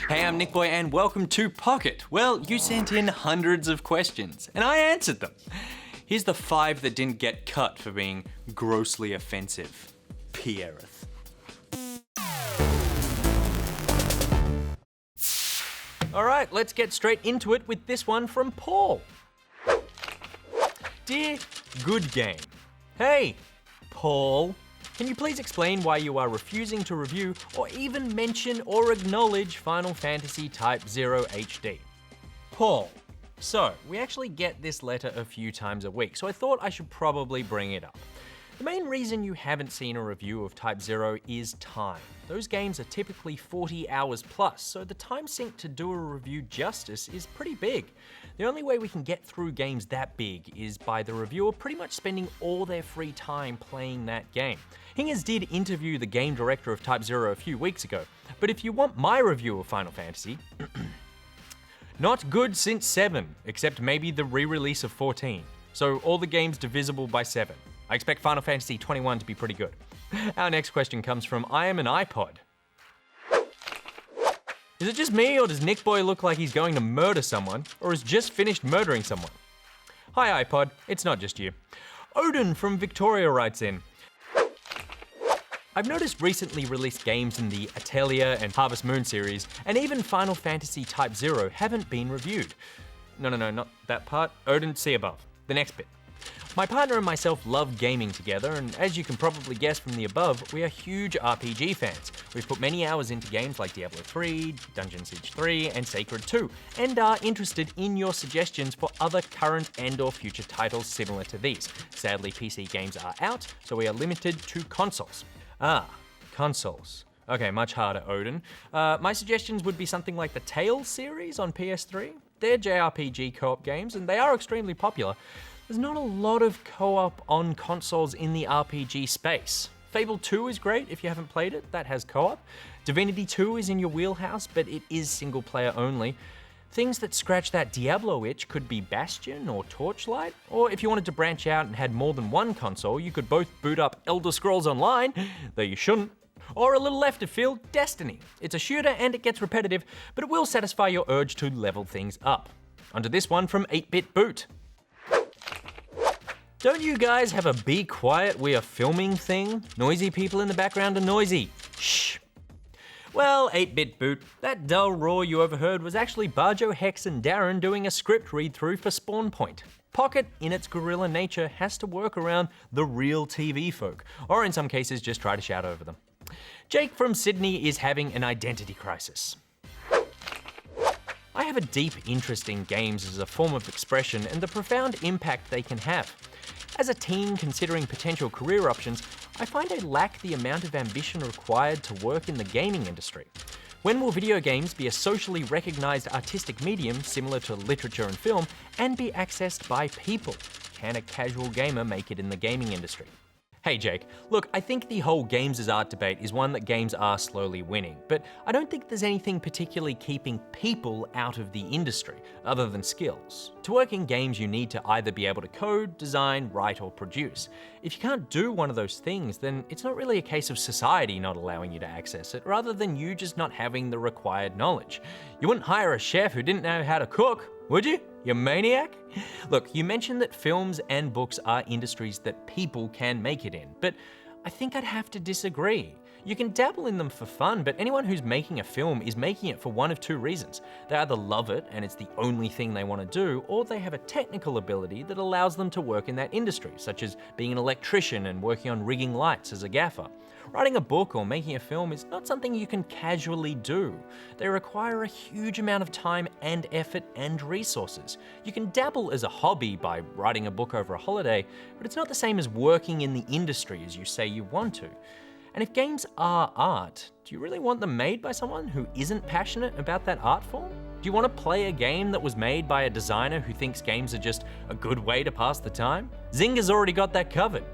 Hey, I'm NichBoy and welcome to Pocket. Well, you sent in hundreds of questions and I answered them. Here's the 5 that didn't get cut for being grossly offensive. Pierreth. Alright, let's get straight into it with this one from Paul. Dear Good Game. Hey, Paul. Can you please explain why you are refusing to review or even mention or acknowledge Final Fantasy Type 0 HD? Paul. So, we actually get this letter a few times a week, so I thought I should probably bring it up. The main reason you haven't seen a review of Type 0 is time. Those games are typically 40 hours plus, so the time sink to do a review justice is pretty big. The only way we can get through games that big is by the reviewer pretty much spending all their free time playing that game. Hingers did interview the game director of Type 0 a few weeks ago, but if you want my review of Final Fantasy, not good since 7, except maybe the re-release of 14. So all the games divisible by 7. I expect Final Fantasy 21 to be pretty good. Our next question comes from I Am an iPod. Is it just me or does NichBoy look like he's going to murder someone or has just finished murdering someone? Hi iPod, it's not just you. Odin from Victoria writes in, I've noticed recently released games in the Atelier and Harvest Moon series, and even Final Fantasy Type 0 haven't been reviewed. No, not that part. Odin, see above. The next bit. My partner and myself love gaming together, and as you can probably guess from the above, we are huge RPG fans. We've put many hours into games like Diablo 3, Dungeon Siege 3, and Sacred 2, and are interested in your suggestions for other current and/or future titles similar to these. Sadly, PC games are out, so we are limited to consoles. Consoles. Okay, much harder, Odin. My suggestions would be something like the Tales series on PS3. They're JRPG co-op games, and they are extremely popular. There's not a lot of co-op on consoles in the RPG space. Fable 2 is great if you haven't played it, that has co-op. Divinity 2 is in your wheelhouse, but it is single player only. Things that scratch that Diablo itch could be Bastion or Torchlight, or if you wanted to branch out and had more than one console, you could both boot up Elder Scrolls Online, though you shouldn't. Or a little left of field, Destiny. It's a shooter and it gets repetitive, but it will satisfy your urge to level things up. Onto this one from 8-Bit Boot. Don't you guys have a be quiet, we are filming thing? Noisy people in the background are noisy. Shh. Well, 8-Bit Boot, that dull roar you overheard was actually Barjo, Hex, and Darren doing a script read-through for Spawn Point. Pocket, in its guerrilla nature, has to work around the real TV folk, or in some cases just try to shout over them. Jake from Sydney is having an identity crisis. I have a deep interest in games as a form of expression and the profound impact they can have. As a teen considering potential career options, I find I lack the amount of ambition required to work in the gaming industry. When will video games be a socially recognized artistic medium similar to literature and film and be accessed by people? Can a casual gamer make it in the gaming industry? Hey Jake, look, I think the whole games as art debate is one that games are slowly winning, but I don't think there's anything particularly keeping people out of the industry, other than skills. To work in games, you need to either be able to code, design, write, or produce. If you can't do one of those things, then it's not really a case of society not allowing you to access it, rather than you just not having the required knowledge. You wouldn't hire a chef who didn't know how to cook, would you? You maniac? Look, you mentioned that films and books are industries that people can make it in, but I think I'd have to disagree. You can dabble in them for fun, but anyone who's making a film is making it for one of two reasons. They either love it and it's the only thing they want to do, or they have a technical ability that allows them to work in that industry, such as being an electrician and working on rigging lights as a gaffer. Writing a book or making a film is not something you can casually do. They require a huge amount of time and effort and resources. You can dabble as a hobby by writing a book over a holiday, but it's not the same as working in the industry as you say you want to. And if games are art, do you really want them made by someone who isn't passionate about that art form? Do you want to play a game that was made by a designer who thinks games are just a good way to pass the time? Zynga's already got that covered.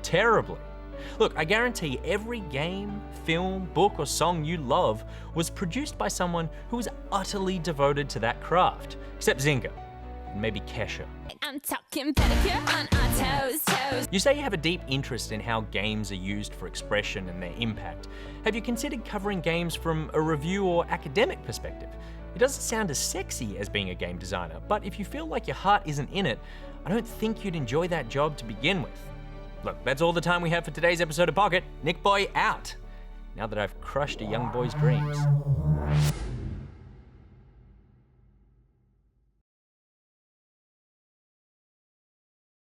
Terribly. Look, I guarantee every game, film, book, or song you love was produced by someone who was utterly devoted to that craft, except Zynga. and maybe Kesha. I'm talking pedicure on our toes. You say you have a deep interest in how games are used for expression and their impact. Have you considered covering games from a review or academic perspective? It doesn't sound as sexy as being a game designer, but if you feel like your heart isn't in it, I don't think you'd enjoy that job to begin with. Look, that's all the time we have for today's episode of Pocket. NichBoy out. Now that I've crushed a young boy's dreams.